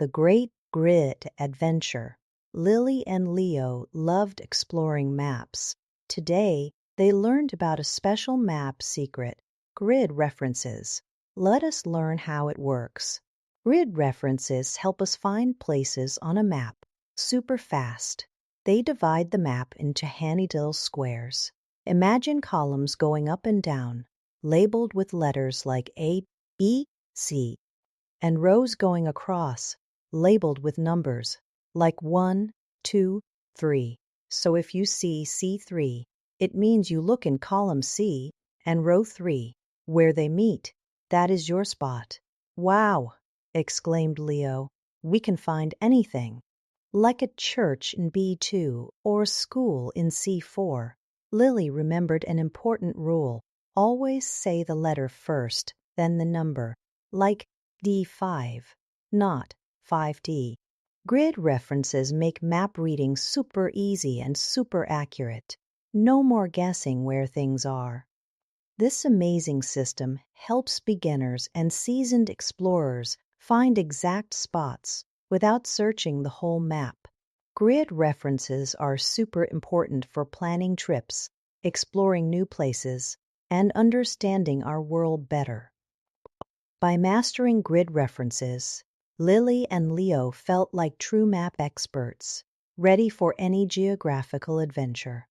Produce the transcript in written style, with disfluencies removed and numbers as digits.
The Great Grid Adventure. Lily and Leo loved exploring maps. Today, they learned about a special map secret, grid references. Let us learn how it works. Grid references help us find places on a map super fast. They divide the map into handy little squares. Imagine columns going up and down, labeled with letters like A, B, C, and rows going across, labeled with numbers like 1, 2, 3. So if you see C3, it means you look in column C and row 3, where they meet. That is your spot. Wow, exclaimed Leo. We can find anything. Like a church in B2 or a school in C4. Lily remembered an important rule. Always say the letter first, then the number, like D5, not 5D. Grid references make map reading super easy and super accurate. No more guessing where things are. This amazing system helps beginners and seasoned explorers find exact spots without searching the whole map. Grid references are super important for planning trips, exploring new places, and understanding our world better. By mastering grid references, Lily and Leo felt like true map experts, ready for any geographical adventure.